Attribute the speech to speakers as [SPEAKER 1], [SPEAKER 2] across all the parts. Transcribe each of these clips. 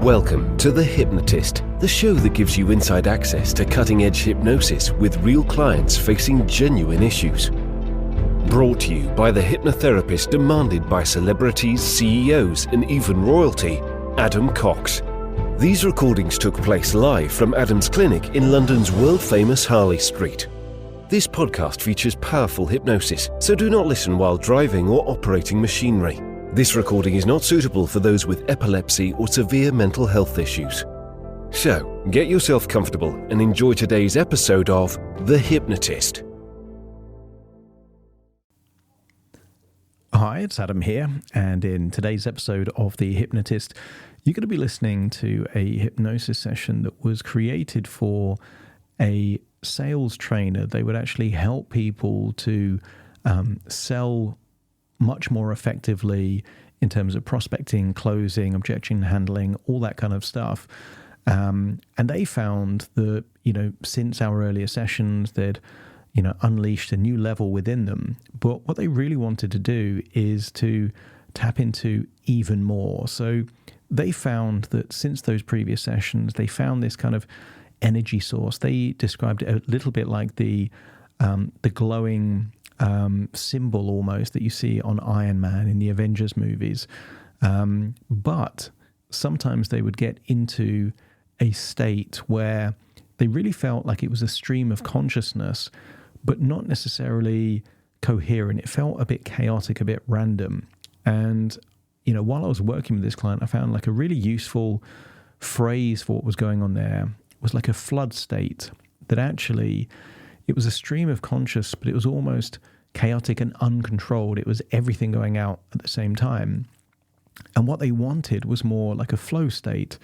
[SPEAKER 1] Welcome to The Hypnotist, the show that gives you inside access to cutting-edge hypnosis with real clients facing genuine issues. Brought to you by the hypnotherapist demanded by celebrities, CEOs, and even royalty, Adam Cox. These recordings took place live from Adam's clinic in London's world-famous Harley Street. This podcast features powerful hypnosis, so do not listen while driving or operating machinery. This recording is not suitable for those with epilepsy or severe mental health issues. So, get yourself comfortable and enjoy today's episode of The Hypnotist.
[SPEAKER 2] Hi, it's Adam here, and in today's episode of The Hypnotist, you're going to be listening to a hypnosis session that was created for a sales trainer. They would actually help people to sell much more effectively in terms of prospecting, closing, objection handling, all that kind of stuff. And they found that, since our earlier sessions, they'd, unleashed a new level within them. But what they really wanted to do is to tap into even more. So they found that since those previous sessions, they found this kind of energy source. They described it a little bit like the glowing symbol almost that you see on Iron Man in the Avengers movies. But sometimes they would get into a state where they really felt like it was a stream of consciousness, but not necessarily coherent. It felt a bit chaotic, a bit random. And, while I was working with this client, I found like a really useful phrase for what was going on there. It was like a flood state that actually, it was a stream of conscious, but it was almost chaotic and uncontrolled. It was everything going out at the same time. And what they wanted was more like a flow state.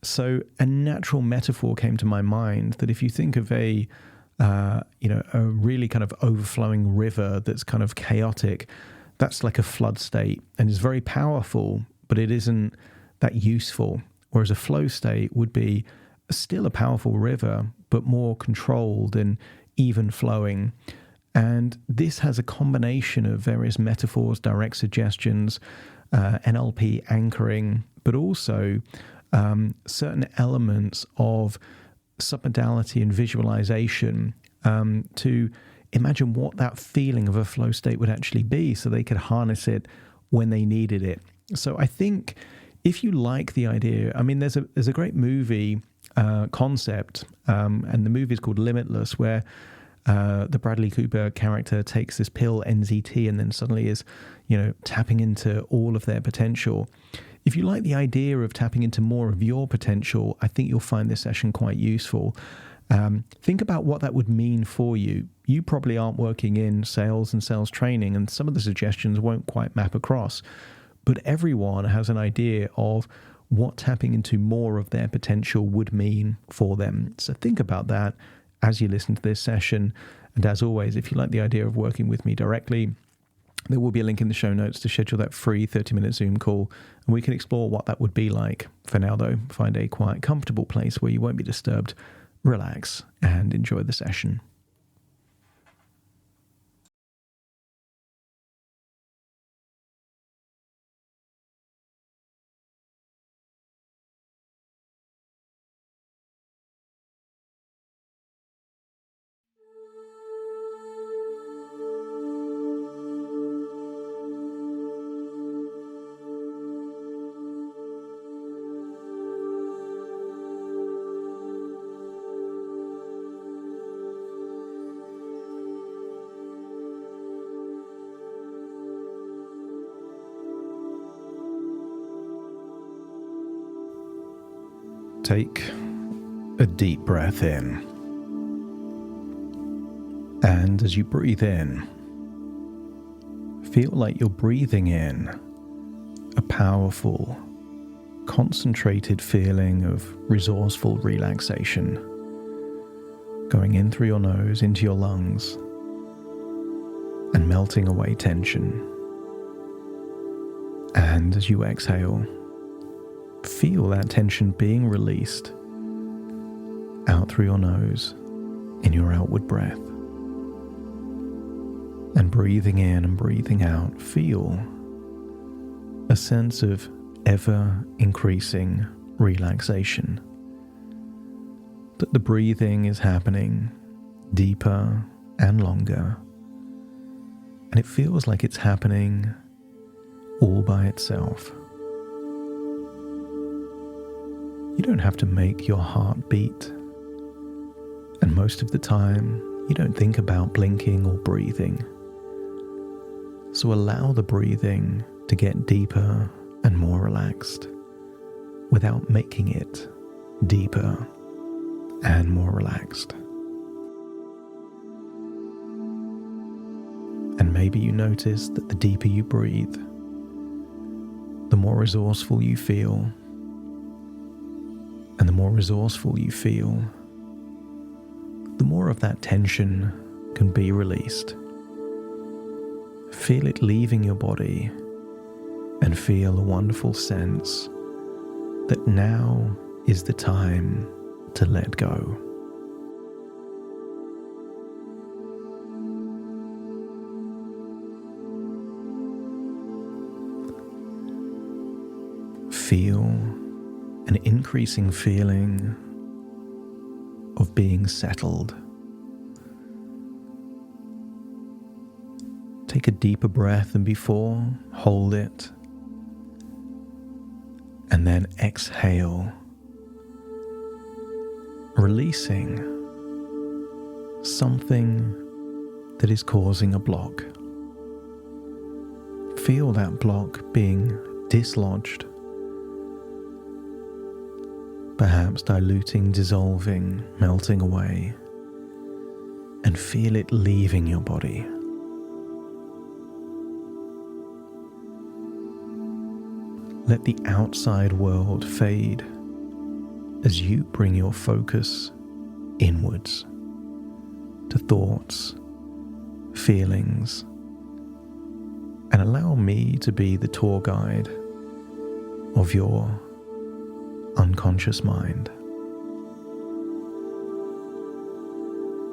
[SPEAKER 2] So a natural metaphor came to my mind that if you think of a really kind of overflowing river that's kind of chaotic, that's like a flood state and is very powerful, but it isn't that useful. Whereas a flow state would be still a powerful river, but more controlled and even flowing. And this has a combination of various metaphors, direct suggestions, NLP anchoring, but also certain elements of submodality and visualization to imagine what that feeling of a flow state would actually be so they could harness it when they needed it. So I think if you like the idea, there's a great movie concept, and the movie is called Limitless, where the Bradley Cooper character takes this pill, NZT, and then suddenly is, tapping into all of their potential. If you like the idea of tapping into more of your potential, I think you'll find this session quite useful. Think about what that would mean for you. You probably aren't working in sales and sales training, and some of the suggestions won't quite map across. But everyone has an idea of what tapping into more of their potential would mean for them. So think about that as you listen to this session. And as always, if you like the idea of working with me directly, there will be a link in the show notes to schedule that free 30-minute Zoom call, and we can explore what that would be like. For now, though, find a quiet, comfortable place where you won't be disturbed, relax, and enjoy the session. Take a deep breath in. And as you breathe in, feel like you're breathing in a powerful, concentrated feeling of resourceful relaxation, going in through your nose into your lungs and melting away tension. And as you exhale, feel that tension being released out through your nose in your outward breath. And breathing in and breathing out, feel a sense of ever increasing relaxation. That the breathing is happening deeper and longer, and it feels like it's happening all by itself. You don't have to make your heart beat, and most of the time you don't think about blinking or breathing. So allow the breathing to get deeper and more relaxed without making it deeper and more relaxed. And maybe you notice that the deeper you breathe, the more resourceful you feel. And the more resourceful you feel, the more of that tension can be released. Feel it leaving your body and feel a wonderful sense that now is the time to let go. Feel an increasing feeling of being settled. Take a deeper breath than before, hold it, and then exhale, releasing something that is causing a block. Feel that block being dislodged, perhaps diluting, dissolving, melting away, and feel it leaving your body. Let the outside world fade as you bring your focus inwards to thoughts, feelings, and allow me to be the tour guide of your unconscious mind.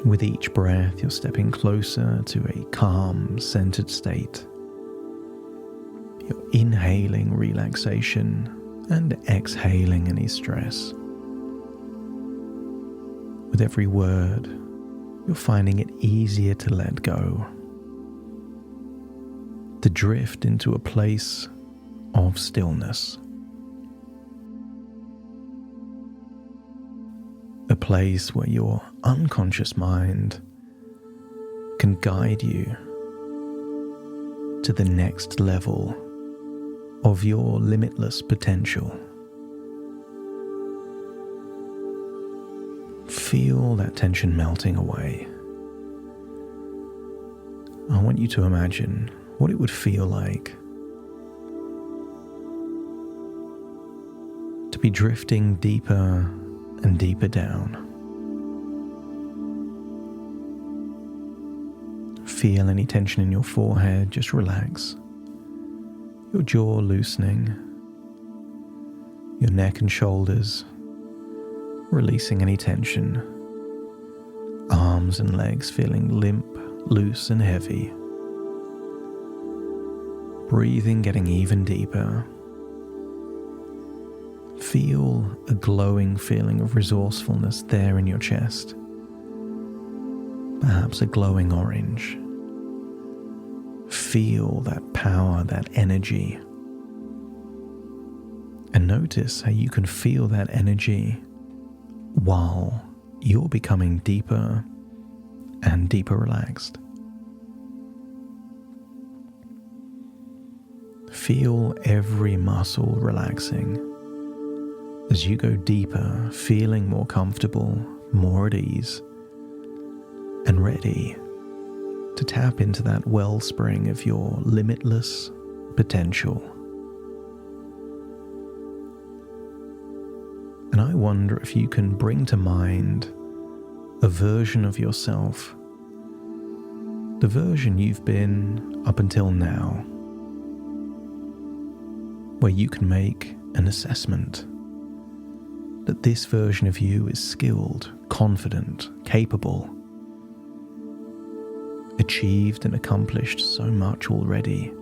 [SPEAKER 2] With each breath, you're stepping closer to a calm, centered state. You're inhaling relaxation and exhaling any stress. With every word, you're finding it easier to let go, to drift into a place of stillness. A place where your unconscious mind can guide you to the next level of your limitless potential. Feel that tension melting away. I want you to imagine what it would feel like to be drifting deeper and deeper down. Feel any tension in your forehead, just relax. Your jaw loosening, your neck and shoulders releasing any tension, arms and legs feeling limp, loose and heavy. Breathing getting even deeper. Feel a glowing feeling of resourcefulness there in your chest, perhaps a glowing orange. Feel that power, that energy, and notice how you can feel that energy while you're becoming deeper and deeper relaxed. Feel every muscle relaxing as you go deeper, feeling more comfortable, more at ease, and ready to tap into that wellspring of your limitless potential. And I wonder if you can bring to mind a version of yourself, the version you've been up until now, where you can make an assessment that this version of you is skilled, confident, capable, achieved and accomplished so much already.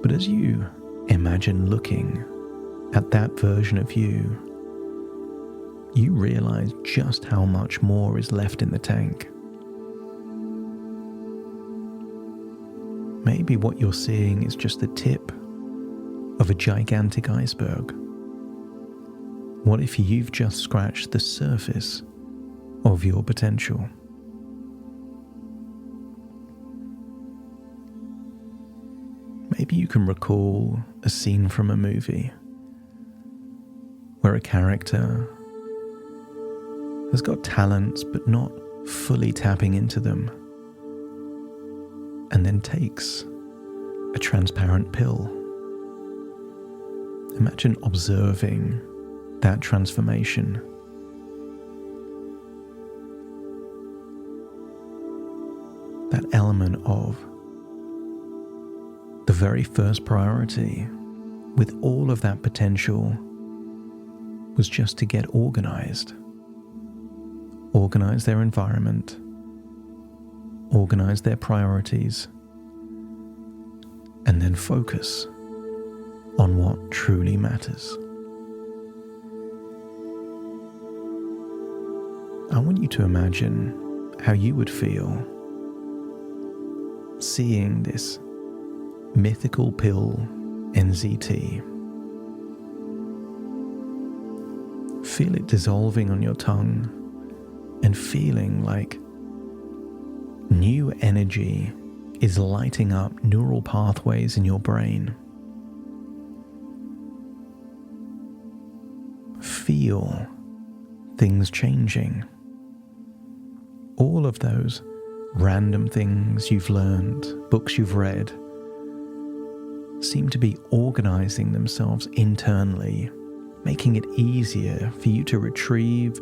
[SPEAKER 2] But as you imagine looking at that version of you, you realize just how much more is left in the tank. Maybe what you're seeing is just the tip of a gigantic iceberg. What if you've just scratched the surface of your potential? Maybe you can recall a scene from a movie where a character has got talents but not fully tapping into them, and then takes a transparent pill. Imagine observing that transformation. That element of the very first priority with all of that potential was just to get organized. Organize their environment, organize their priorities, and then focus on what truly matters. I want you to imagine how you would feel seeing this mythical pill NZT. Feel it dissolving on your tongue and feeling like new energy is lighting up neural pathways in your brain. Feel things changing. All of those random things you've learned, books you've read, seem to be organizing themselves internally, making it easier for you to retrieve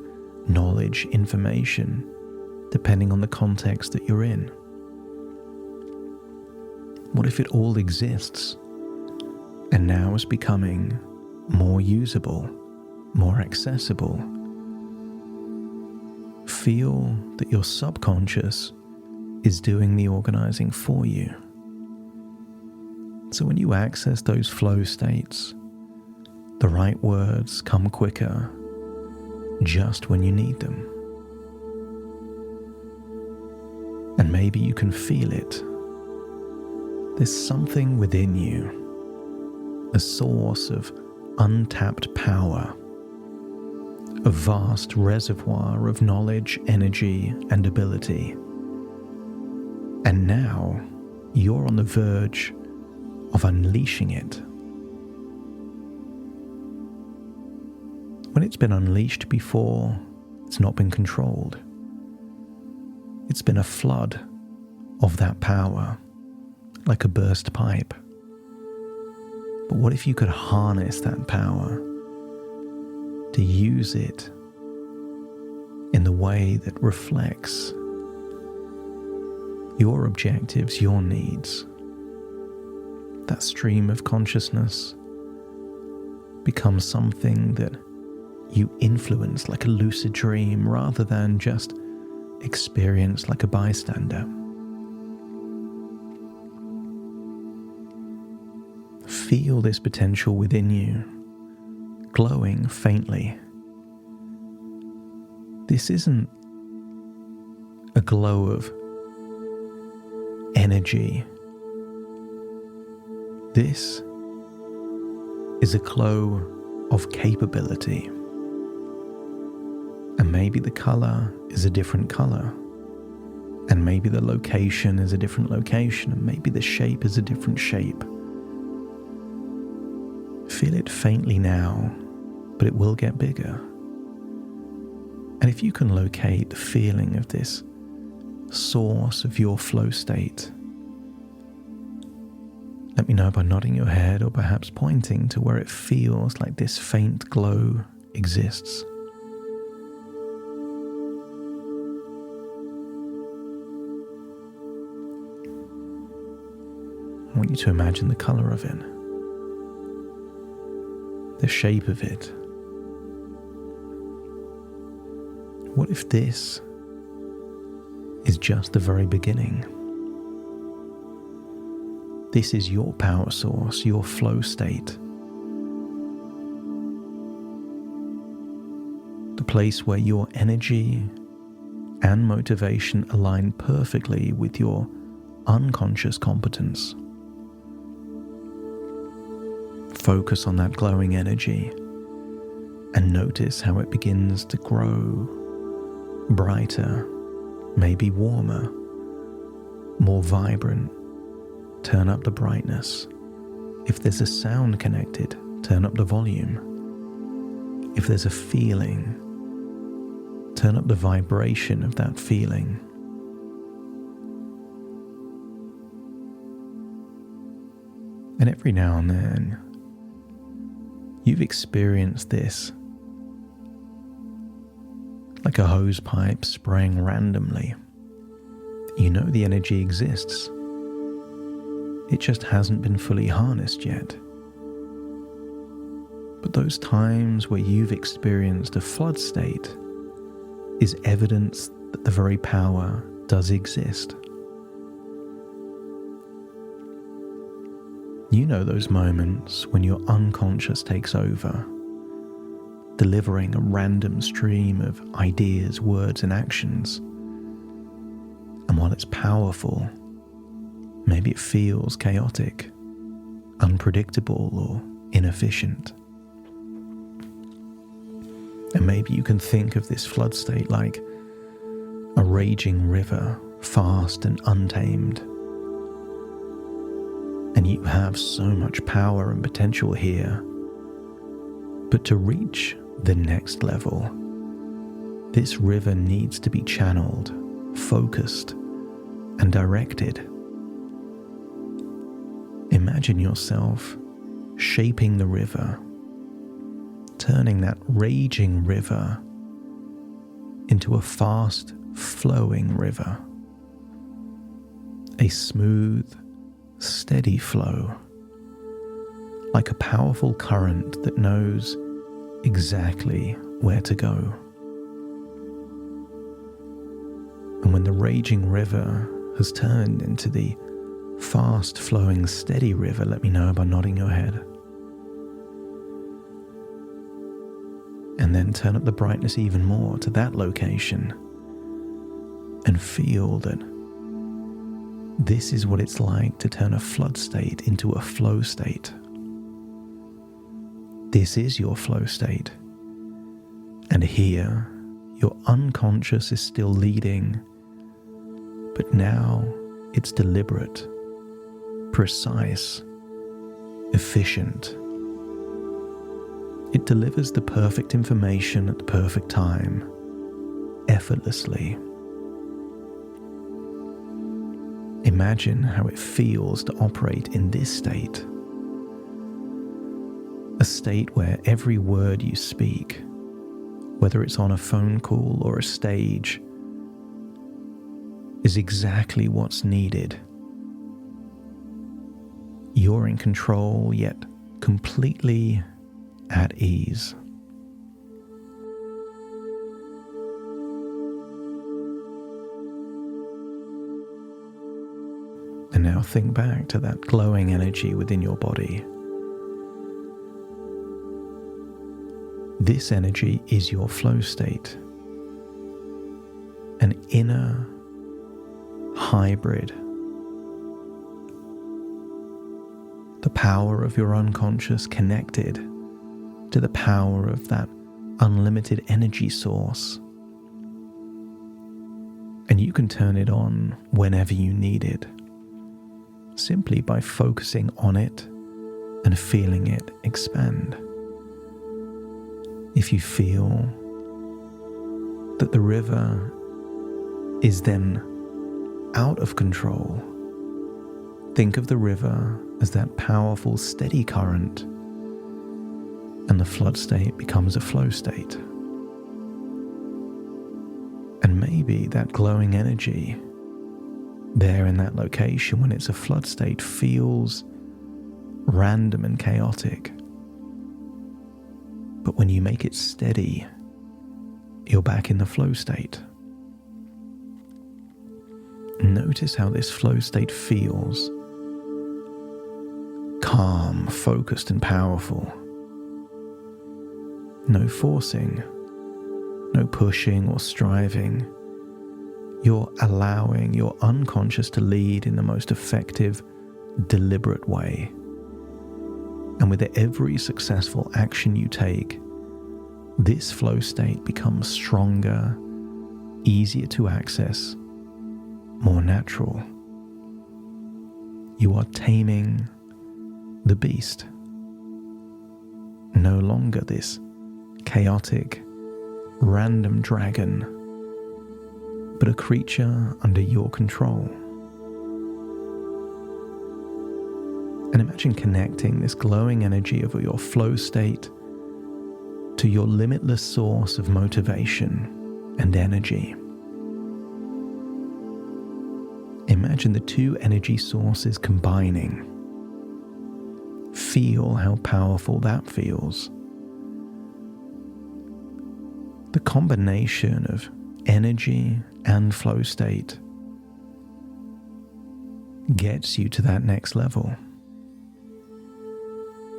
[SPEAKER 2] knowledge, information, depending on the context that you're in. What if it all exists and now is becoming more usable, more accessible? Feel that your subconscious is doing the organizing for you. So when you access those flow states, the right words come quicker just when you need them. And maybe you can feel it. There's something within you, a source of untapped power, a vast reservoir of knowledge, energy, and ability. And now you're on the verge of unleashing it. When it's been unleashed before, it's not been controlled. It's been a flood of that power, like a burst pipe. But what if you could harness that power to use it in the way that reflects your objectives, your needs? That stream of consciousness becomes something that you influence like a lucid dream rather than just experience like a bystander. Feel this potential within you, glowing faintly. This isn't a glow of energy. This is a glow of capability. And maybe the color is a different color. And maybe the location is a different location. And maybe the shape is a different shape. Feel it faintly now, but it will get bigger. And if you can locate the feeling of this source of your flow state, let me know by nodding your head or perhaps pointing to where it feels like this faint glow exists. I want you to imagine the color of it, the shape of it. What if this is just the very beginning? This is your power source, your flow state. the place where your energy and motivation align perfectly with your unconscious competence. Focus on that glowing energy and notice how it begins to grow brighter, maybe warmer, more vibrant. Turn up the brightness. If there's a sound connected, turn up the volume. If there's a feeling, turn up the vibration of that feeling. And every now and then, you've experienced this, like a hose pipe spraying randomly. You know the energy exists. It just hasn't been fully harnessed yet. But those times where you've experienced a flood state is evidence that the very power does exist. You know those moments when your unconscious takes over, delivering a random stream of ideas, words, and actions. And while it's powerful, maybe it feels chaotic, unpredictable, or inefficient. And maybe you can think of this flood state like a raging river, fast and untamed. And you have so much power and potential here. But to reach the next level, this river needs to be channeled, focused, and directed. Imagine yourself shaping the river, turning that raging river into a fast flowing river, a smooth, steady flow, like a powerful current that knows exactly where to go. And when the raging river has turned into the fast-flowing, steady river, let me know by nodding your head. And then turn up the brightness even more to that location and feel that this is what it's like to turn a flood state into a flow state. This is your flow state. And here, your unconscious is still leading, but now it's deliberate, precise, efficient. It delivers the perfect information at the perfect time, effortlessly. Imagine how it feels to operate in this state. A state where every word you speak, whether it's on a phone call or a stage, is exactly what's needed. You're in control, yet completely at ease. And now think back to that glowing energy within your body. This energy is your flow state, an inner hybrid. The power of your unconscious connected to the power of that unlimited energy source. And you can turn it on whenever you need it, simply by focusing on it and feeling it expand. If you feel that the river is then out of control, think of the river as that powerful, steady current, and the flood state becomes a flow state. And maybe that glowing energy there in that location when it's a flood state feels random and chaotic. But when you make it steady, you're back in the flow state. Notice how this flow state feels. Calm, focused, and powerful. No forcing, no pushing or striving. You're allowing your unconscious to lead in the most effective, deliberate way. And with every successful action you take, this flow state becomes stronger, easier to access, more natural. You are taming the beast. No longer this chaotic, random dragon, but a creature under your control. And imagine connecting this glowing energy of your flow state to your limitless source of motivation and energy. Imagine the two energy sources combining. Feel how powerful that feels. The combination of energy and flow state gets you to that next level.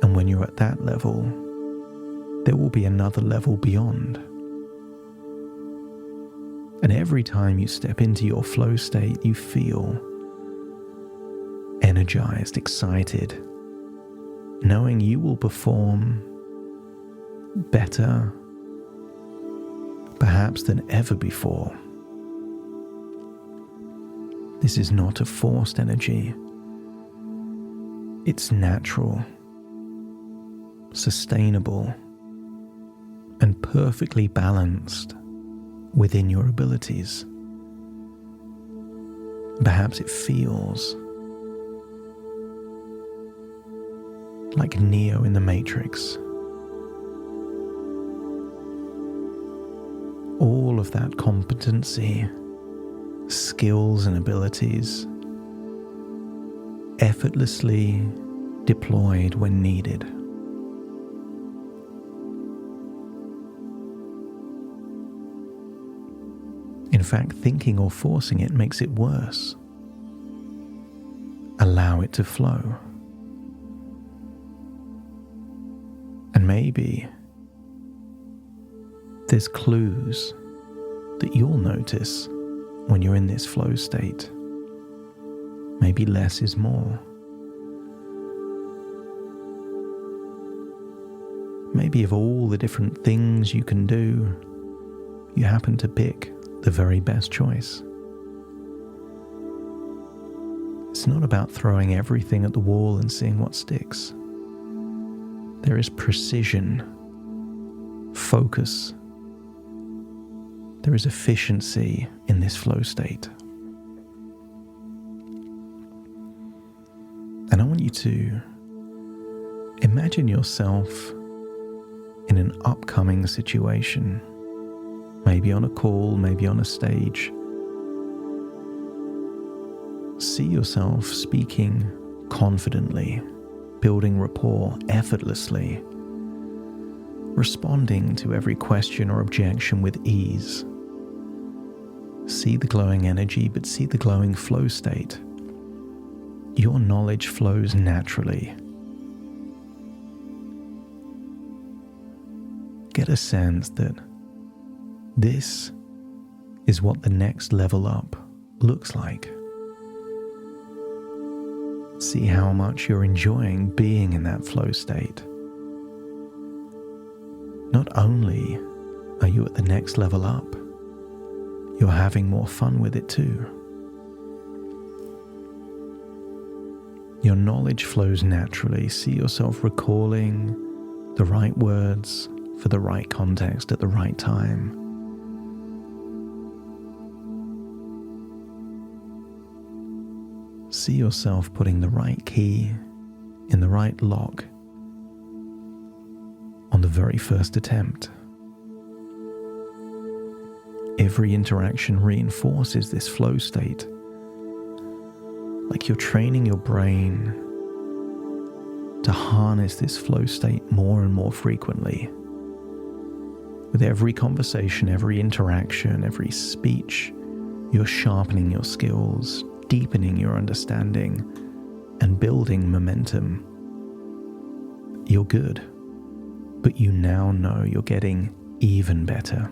[SPEAKER 2] And when you're at that level, there will be another level beyond. And every time you step into your flow state, you feel energized, excited, knowing you will perform better, perhaps than ever before. This is not a forced energy. It's natural, sustainable, and perfectly balanced within your abilities. Perhaps it feels like Neo in the Matrix. All of that competency, skills and abilities effortlessly deployed when needed. In fact, thinking or forcing it makes it worse. Allow it to flow. And maybe there's clues that you'll notice when you're in this flow state. Maybe less is more. Maybe of all the different things you can do, you happen to pick the very best choice. It's not about throwing everything at the wall and seeing what sticks. There is precision, focus. There is efficiency in this flow state. And I want you to imagine yourself in an upcoming situation. Maybe on a call, maybe on a stage. See yourself speaking confidently, building rapport effortlessly, responding to every question or objection with ease. See the glowing energy, but see the glowing flow state. Your knowledge flows naturally. Get a sense that this is what the next level up looks like. See how much you're enjoying being in that flow state. Not only are you at the next level up, you're having more fun with it too. Your knowledge flows naturally. See yourself recalling the right words for the right context at the right time. See yourself putting the right key in the right lock on the very first attempt. Every interaction reinforces this flow state, like you're training your brain to harness this flow state more and more frequently. With every conversation, every interaction, every speech, you're sharpening your skills, deepening your understanding, and building momentum. You're good, but you now know you're getting even better.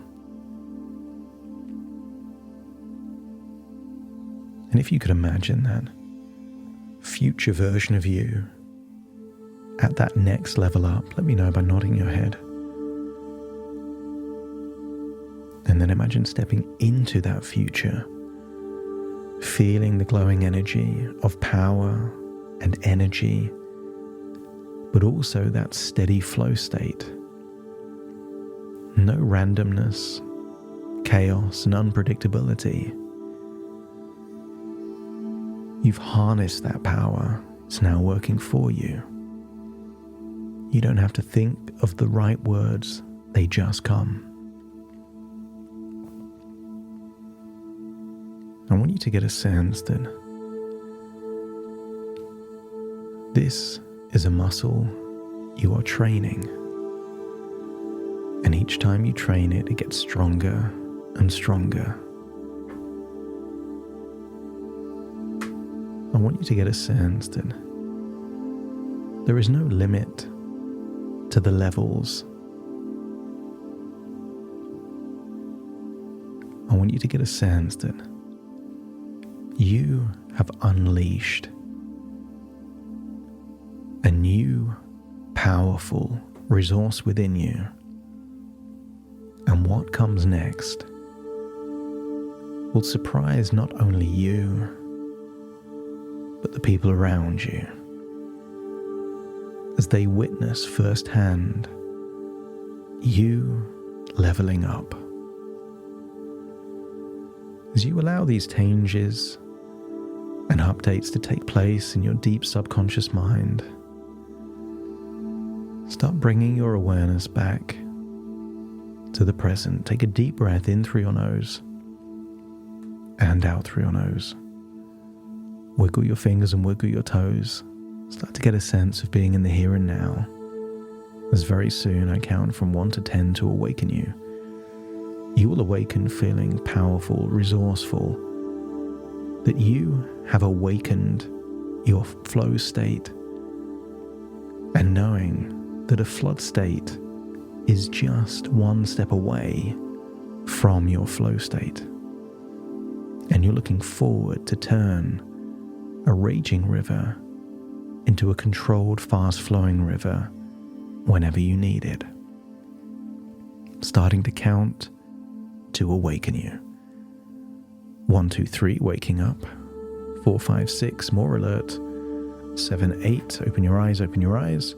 [SPEAKER 2] And if you could imagine that future version of you at that next level up, let me know by nodding your head. And then imagine stepping into that future, feeling the glowing energy of power and energy, but also that steady flow state. No randomness, chaos, and unpredictability. You've harnessed that power. It's now working for you. You don't have to think of the right words, they just come. I want you to get a sense that this is a muscle you are training. And each time you train it, it gets stronger and stronger. I want you to get a sense that there is no limit to the levels. I want you to get a sense that you have unleashed a new, powerful resource within you. And what comes next will surprise not only you, but the people around you, as they witness firsthand you leveling up. As you allow these changes and updates to take place in your deep subconscious mind, start bringing your awareness back to the present. Take a deep breath in through your nose and out through your nose. Wiggle your fingers and wiggle your toes. Start to get a sense of being in the here and now, as very soon I count from 1 to 10 to awaken you. You will awaken feeling powerful, resourceful, that you have awakened your flow state, and knowing that a flood state is just one step away from your flow state. And you're looking forward to turn a raging river into a controlled, fast-flowing river whenever you need it. Starting to count to awaken you. 1, 2, 3, waking up. 4, 5, 6, more alert. 7, 8, open your eyes, open your eyes.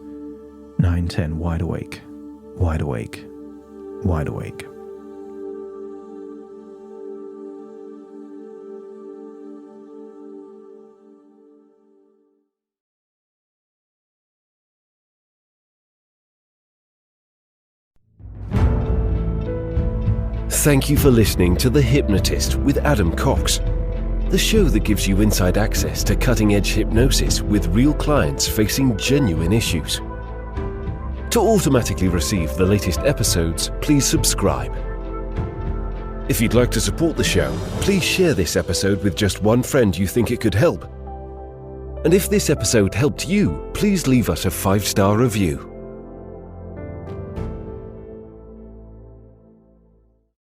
[SPEAKER 2] 9, 10, wide awake, wide awake, wide awake.
[SPEAKER 1] Thank you for listening to The Hypnotist with Adam Cox, the show that gives you inside access to cutting-edge hypnosis with real clients facing genuine issues. To automatically receive the latest episodes, please subscribe. If you'd like to support the show, please share this episode with just one friend you think it could help. And if this episode helped you, please leave us a 5-star review.